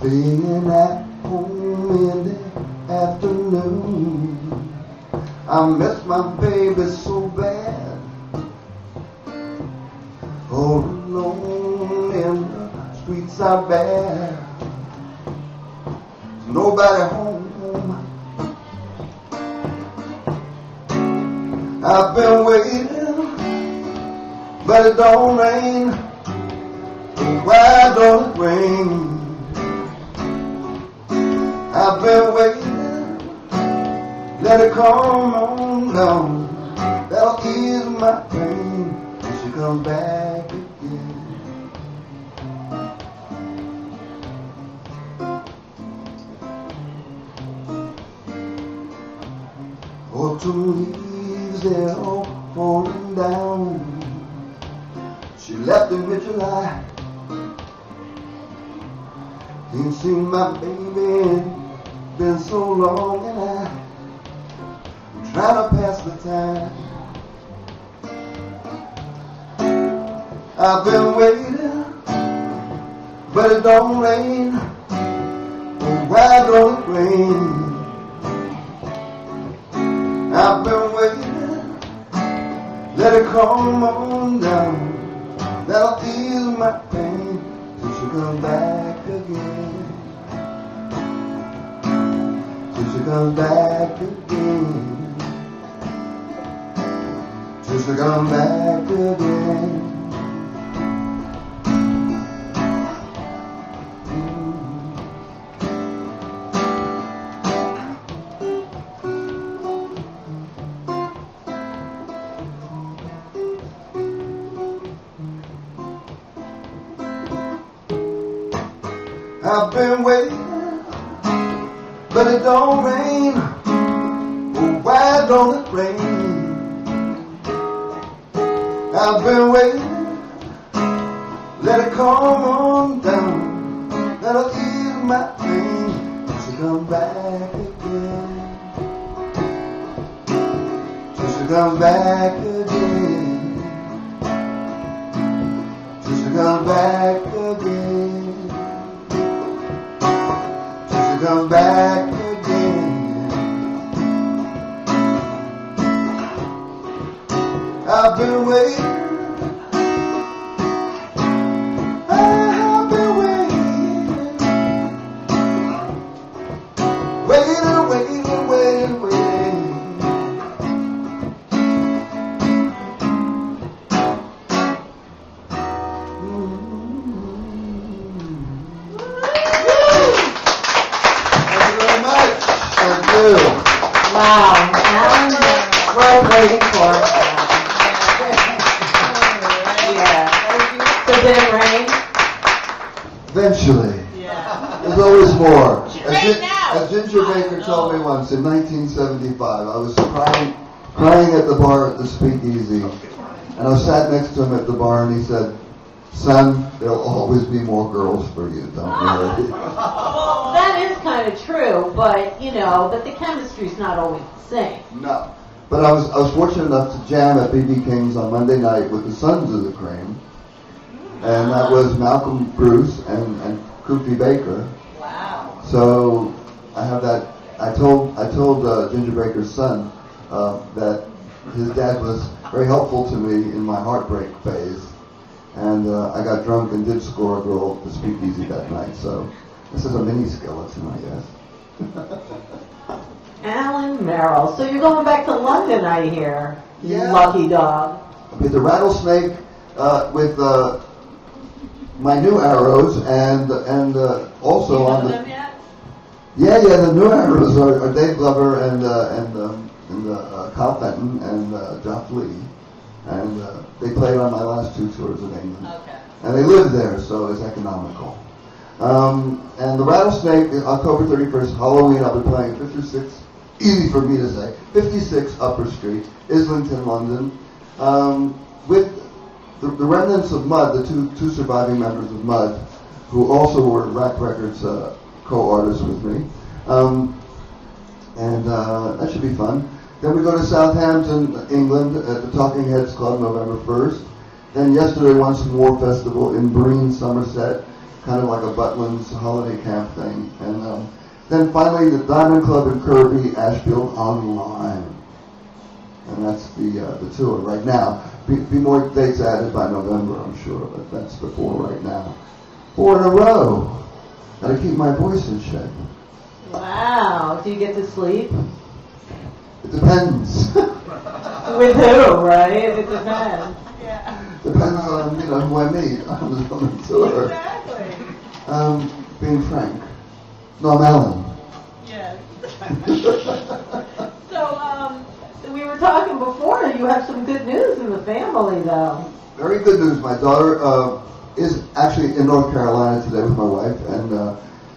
Staying at home in the afternoon. I miss my baby so bad. All alone in the streets are bad. Nobody home. I've been waiting, but it don't rain. Why don't it rain? I've been waiting, let it come on down. That'll ease my pain till she comes back again. Autumn leaves, they're all falling down. She left in mid-July. Ain't seen my baby, been so long, and I'm trying to pass the time. I've been waiting, but it don't rain. Oh, why don't it rain? I've been waiting, let it come on down. That'll ease my pain till she comes back again. Till she comes back again. Till she comes back again. I've been waiting, but it don't rain. Oh, why don't it rain? I've been waiting, let it come on down. That'll ease my pain till she comes back again. Till she comes back again. Till she comes back again. Come back again. I've been waiting. I've been waiting. Waiting, waiting, waiting, waiting. Wow, aLaN, we're waiting for it. Yeah. So did it rain? Eventually. Yeah. There's always more. Right now. As Ginger Baker told me once in 1975, I was crying at the bar at the Speakeasy, and I sat next to him at the bar, and he said, "Son, there'll always be more girls for you, don't worry." Well, that is kind of true, but but the chemistry's not always the same. No. But I was fortunate enough to jam at B.B. King's on Monday night with the Sons of the Cream, and that was Malcolm Bruce and Koofy Baker. Wow. So I have that. I told Ginger Baker's son that his dad was very helpful to me in my heartbreak phase, and I got drunk and did score a girl at the Speakeasy that night. So this is a mini skeleton, I guess. aLaN, MeRRiLL. So you're going back to London, I hear. You Yeah. lucky dog. With the Rattlesnake, with my new arrows, and also on the. Them yet? Yeah, the new arrows are Dave Glover and Kyle Fenton and Joff Lee, and they played on my last two tours of England. Okay. And they live there, so it's economical. And the Rattlesnake, October 31st, Halloween, I'll be playing 56, easy for me to say, 56 Upper Street, Islington, London, with the remnants of Mud, the two surviving members of Mud, who also were Rack Records co-artists with me. And that should be fun. Then we go to Southampton, England, at the Talking Heads Club, November 1st. Then yesterday, Once More Festival in Breen, Somerset. kind of like a Butlin's holiday camp thing. And then finally the Diamond Club in Kirby, Ashfield online. And that's the tour right now. Be more dates added by November, I'm sure, but that's the 4 right now. 4 in a row. Gotta keep my voice in check. Wow. Do you get to sleep? It depends. With who, right? It depends. Yeah. Depends on, who I meet on the tour. Exactly. Being frank. No, I'm aLaN. Yes. So, we were talking before, you have some good news in the family, though. Very good news. My daughter is actually in North Carolina today with my wife, and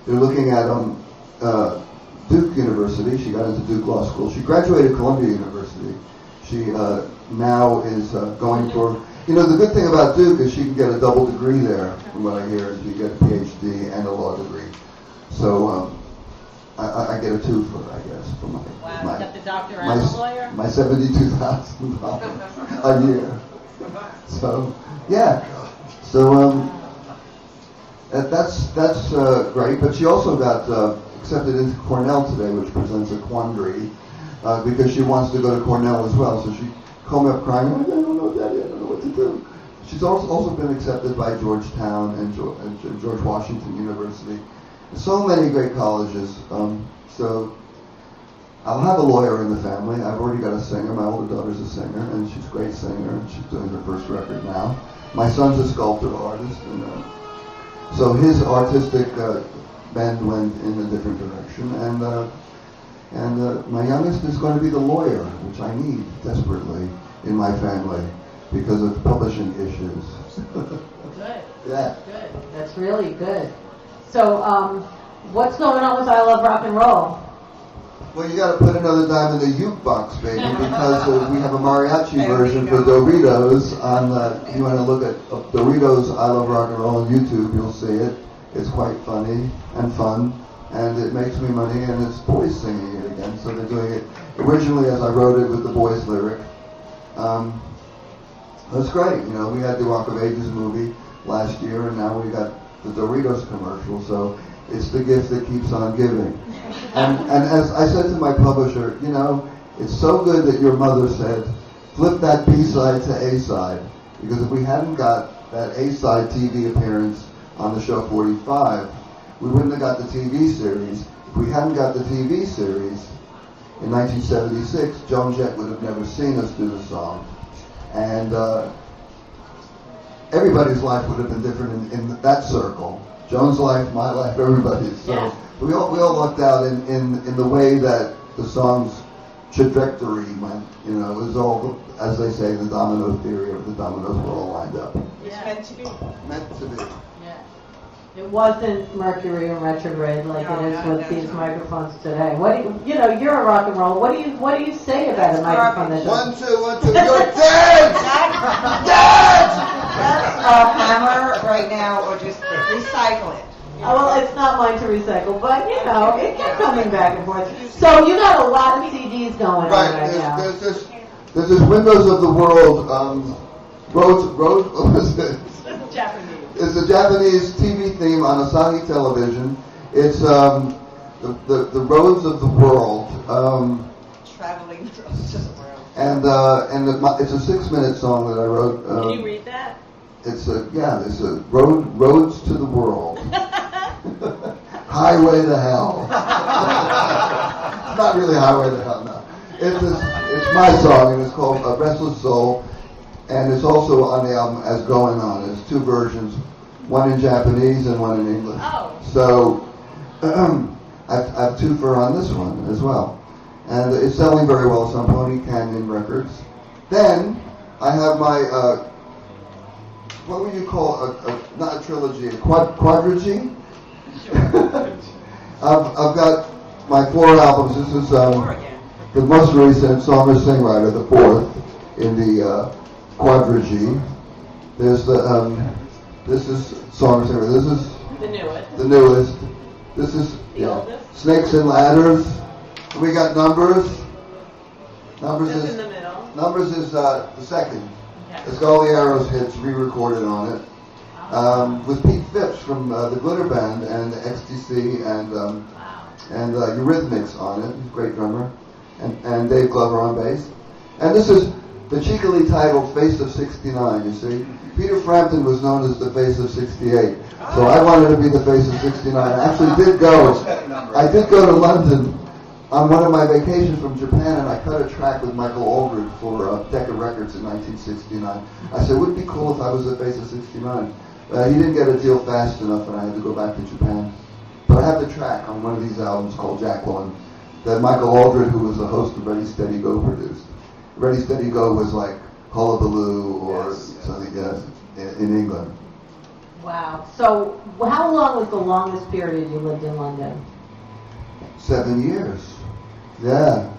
they're looking at Duke University. She got into Duke Law School. She graduated Columbia University. She now is going for, the good thing about Duke is she can get a double degree there, from what I hear, is you get a PhD and a law degree. So I get a twofer, I guess, for Wow, you got the doctor and the lawyer? my $72,000 a year. So, yeah. So that's great. But she also got accepted into Cornell today, which presents a quandary, because she wants to go to Cornell as well. So she called me up crying, I don't know, Daddy, I don't know what to do. She's also been accepted by Georgetown and George Washington University. So many great colleges. So I'll have a lawyer in the family. I've already got a singer. My older daughter's a singer, and she's a great singer, and she's doing her first record now. My son's a sculptor artist, and so his artistic bend went in a different direction. And my youngest is going to be the lawyer, which I need desperately in my family because of publishing issues. Good. Yeah. Good. That's really good. So, what's going on with I Love Rock and Roll? Well, you got to put another dime in the jukebox, baby, because we have a mariachi version for Doritos. You want to look at Doritos I Love Rock and Roll on YouTube, you'll see it. It's quite funny and fun, and it makes me money, and it's boys singing it again. So they're doing it originally as I wrote it with the boys lyric. That's great. We had the Rock of Ages movie last year, and now we got the Doritos commercial. So it's the gift that keeps on giving. And as I said to my publisher, it's so good that your mother said, flip that B-side to A-side. Because if we hadn't got that A-side TV appearance on the show 45, we wouldn't have got the TV series. If we hadn't got the TV series in 1976, Joan Jett would have never seen us do the song. And everybody's life would have been different in that circle. Joan's life, my life, everybody's. So Yeah. we all lucked out in the way that the song's trajectory went. It was all, as they say, the domino theory of the dominoes were all lined up. It's meant to be. Meant to be. Yeah. It wasn't Mercury in retrograde like it is with these microphones today. What do you're a rock and roll. What do you say about a microphone that One, two, you're dead! Dead! That's a hammer right now, or just recycle it. Well, it's not mine to recycle, but it kept coming back and forth. So you got a lot of CDs going on right now. There's this Windows of the World, Road, what was it? Japanese. It's a Japanese TV theme on Asahi Television. It's the Roads of the World. Traveling to the world. And it's a 6-minute song that I wrote. Can you read that? It's a Roads to the World. Highway to Hell. It's not really Highway to Hell, no. It's my song, and it's called Restless Soul, and it's also on the album as Going On. There's 2 versions, one in Japanese and one in English. Oh. So I have 2 on this one as well. And it's selling very well. It's on Pony Canyon Records. Then I have my, what would you call not a trilogy, a quadrilogy? I've got my 4 albums. This is the most recent Song-Singwriter, the 4th in the quadrilogy. There's this is Song-Singwriter. This is the newest. This is oldest? Snakes and Ladders. We got Numbers. Numbers Just is in the middle. Numbers is the second. Okay. It's got all the Arrows hits re-recorded on it. with Pete Phipps from the Glitter Band and XTC and Eurythmics on it. He's a great drummer. And Dave Glover on bass. And this is the cheekily titled Face of 69, you see. Peter Frampton was known as the Face of 68. So I wanted to be the Face of 69. I actually did go. I did go to London on one of my vacations from Japan, and I cut a track with Michael Aldridge for Decca Records in 1969. I said, wouldn't it be cool if I was the Face of 69? He didn't get a deal fast enough, and I had to go back to Japan. But I have the track on one of these albums called Jacqueline that Michael Aldridge, who was the host of Ready Steady Go, produced. Ready Steady Go was like Hullabaloo or something in England. Wow. So how long was the longest period you lived in London? 7 years. Yeah.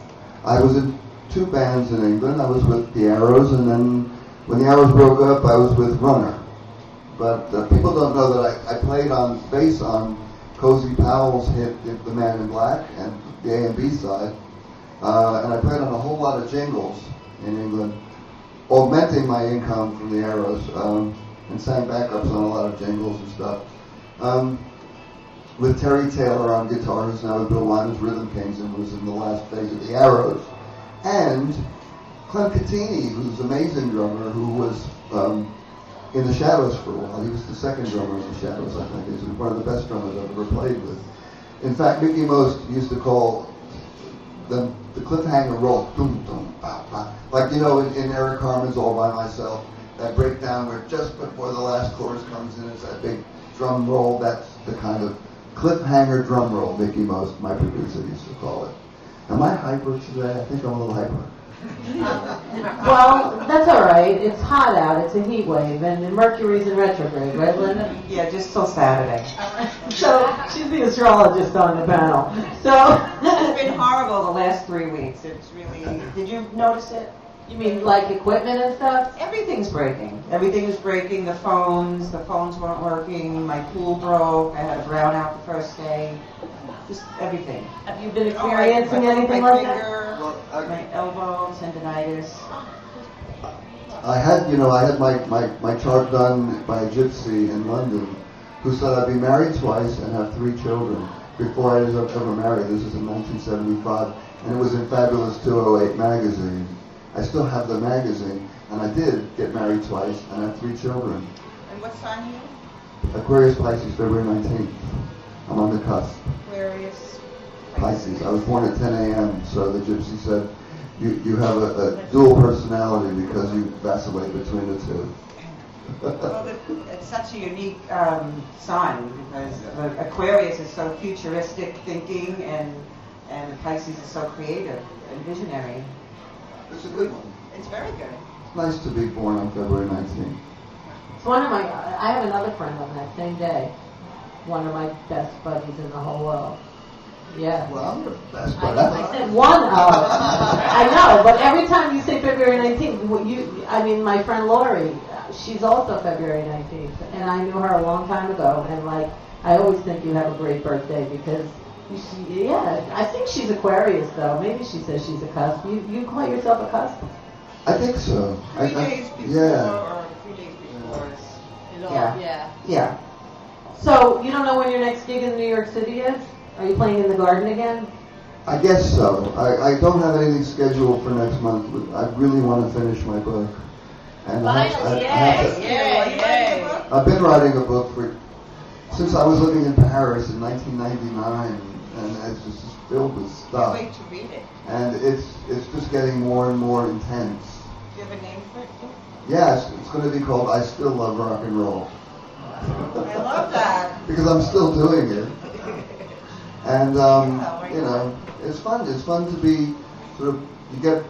I was in 2 bands in England. I was with the Arrows, and then when the Arrows broke up, I was with Runner. But people don't know that I played on bass on Cozy Powell's hit The Man in Black and the A and B side. And I played on a whole lot of jingles in England, augmenting my income from the Arrows, and sang backups on a lot of jingles and stuff. With Terry Taylor on guitar, who's now with Bill Wyman's Rhythm Kings and was in the last phase of the Arrows. And Clem Catini, who's an amazing drummer, who was in the Shadows for a while. He was the second drummer in the Shadows, I think. He's one of the best drummers I've ever played with. In fact, Mickey Most used to call the cliffhanger roll, boom, boom, bah, bah. Like, you know, in Eric Carmen's All By Myself, that breakdown where just before the last chorus comes in, it's that big drum roll. That's the kind of cliffhanger drum roll Mickey Most, my producer, used to call it. Am I hyper today? I think I'm a little hyper. Well, that's all right. It's hot out. It's a heat wave, and Mercury's in retrograde, right, Linda? Yeah, just till Saturday. So she's the astrologist on the panel. So It's been horrible the last 3 weeks. It's really, did you notice it? you mean like equipment and stuff? Everything's breaking. Everything is breaking. The phones weren't working. My pool broke. I had a brownout the first day. Just everything. Have you been experiencing anything my like that? finger, my elbow, tendinitis. I had my chart done by a gypsy in London who said I'd be married twice and have 3 children before I was ever married. This is in 1975, and it was in Fabulous 208 magazine. I still have the magazine, and I did get married twice and have 3 children. And what sign are you? Aquarius, Pisces, February 19th. I'm on the cusp. Aquarius. Pisces. I was born at 10 a.m., so the gypsy said, you have a dual personality because you vacillate between the two. Well, it's such a unique sign because Aquarius is so futuristic thinking and Pisces is so creative and visionary. It's a good one. It's very good. It's nice to be born on February 19th. It's one of my. I have another friend on that same day. One of my best buddies in the whole world. Yeah. Well, I'm your best I buddy. said one of. I know, but every time you say February 19th, my friend Lori, she's also February 19th, and I knew her a long time ago, and I always think you have a great birthday because, I think she's Aquarius though. Maybe she says she's a cusp. You call yourself a cusp? I think so. 3 days before or 3 days before is... Yeah. So you don't know when your next gig in New York City is? Are you playing in the Garden again? I guess so. I don't have anything scheduled for next month, but I really want to finish my book. And I've been writing a book since I was living in Paris in 1999, and it's just filled with stuff. Can't wait to read it. And it's just getting more and more intense. Do you have a name for it too? Yes, it's going to be called I Still Love Rock and Roll. I love that. Because I'm still doing it. And, it's fun. It's fun to be you get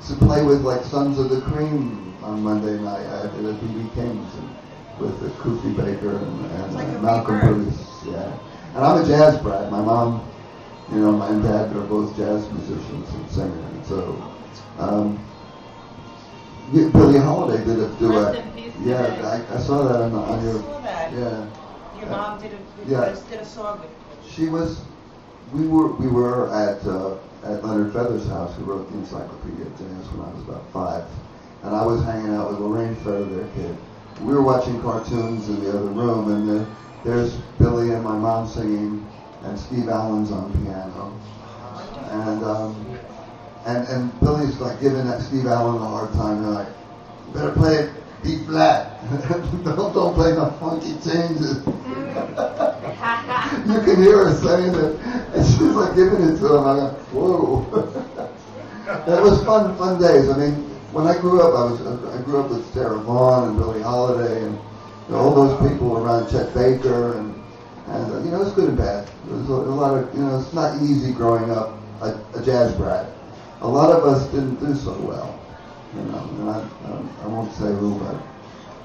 to play with like Sons of the Cream on Monday night. I did a B.B. King's with Koofy Baker and Malcolm Bruce. Yeah. And I'm a jazz brat. My mom, and dad are both jazz musicians and singers. And so, Billie Holiday did a duet. Rest in peace, Yeah, I saw that on your. I saw that. Yeah. Your mom did a song with She was. We were at Leonard Feather's house, who wrote the Encyclopedia of Jazz when I was about 5, and I was hanging out with Lorraine Feather, their kid, we were watching cartoons in the other room, and there's Billy and my mom singing, and Steve Allen's on piano, and Billy's like giving that Steve Allen a hard time. They're like, "You better play it B flat. don't play no funky changes." You can hear her saying it, and she's like giving it to him. I go, "Whoa!" It was fun days. I mean, when I grew up, I grew up with Sarah Vaughan and Billie Holiday, and all those people around Chet Baker, and it's good and bad. There's a lot of, it's not easy growing up a jazz brat. A lot of us didn't do so well, and I won't say who, but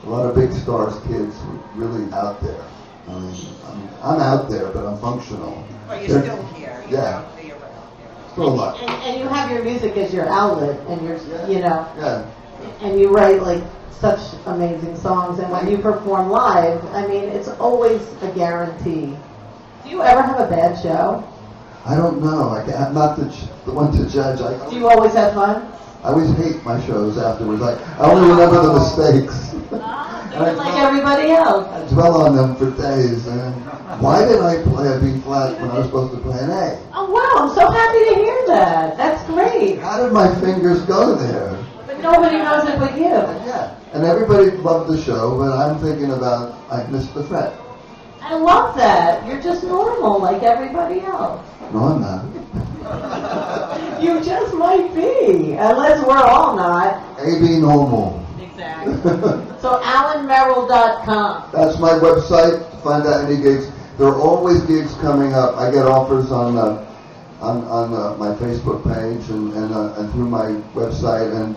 a lot of big stars kids were really out there. I mean, I'm out there, but I'm functional. But you're still here. Yeah. You're around. Still a lot. And you have your music as your outlet, and Yeah. and you write like such amazing songs, and when you perform live, I mean, it's always a guarantee. Do you ever have a bad show? I don't know. I'm not the one to judge. Do you always have fun? I always hate my shows afterwards. I only remember the mistakes. You're like everybody else. I dwell on them for days. And why did I play a B flat when I was supposed to play an A? Oh wow, I'm so happy to hear that. That's great. How did my fingers go there? But nobody knows it but you. Yeah. And everybody loved the show, but I'm thinking about I missed the fret. I love that. You're just normal like everybody else. No, I'm not. You just might be, unless we're all not. AB normal. Exactly. So alanmerrill.com. That's my website to find out any gigs. There are always gigs coming up. I get offers on my Facebook page and through my website, and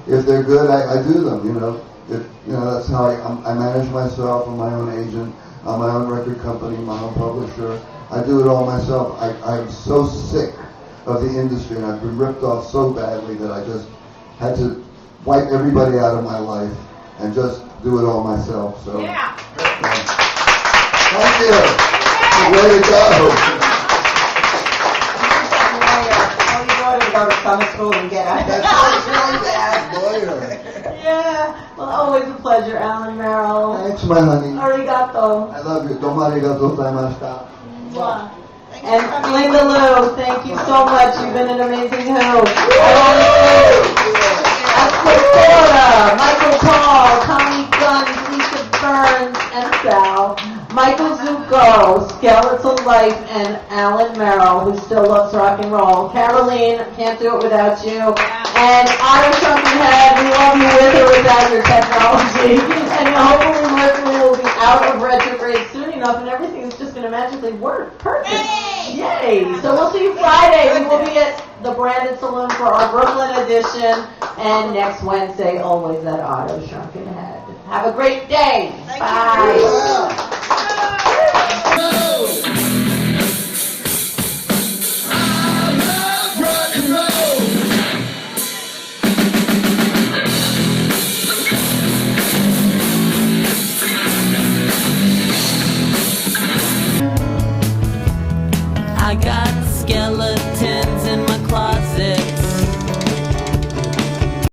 if they're good, I do them. That's how I manage myself. I'm my own agent. I'm my own record company, my own publisher. I do it all myself. I'm so sick of the industry, and I've been ripped off so badly that I just had to wipe everybody out of my life and just do it all myself. So, Yeah. Thank you. Way to go. All you go to go to summer school and get out. That's right, lawyer. Yeah. Well, always a pleasure, Alan Merrill. Thanks, my honey. Arigato. I love you. Domo arigatou gozaimashita. Mwah. And Linda Lou, thank you so much. You've been an amazing host. Florida, Michael Paul, Tommy Guns, Lisa Burns, and Sal, Michael Zucco, Skeletal Life, and Alan Merrill, who still loves rock and roll. Caroline, can't do it without you. And Otto Shrunkenhead, we love you with or without your technology. And hopefully MeRRiLL will be out of retrograde soon enough, and everything is just going to magically work. Perfect. Yay! So we'll see you Friday. We will be at the Brandon Saloon for our Brooklyn edition, and next Wednesday, always at Otto Shrunkenhead. Have a great day. Bye.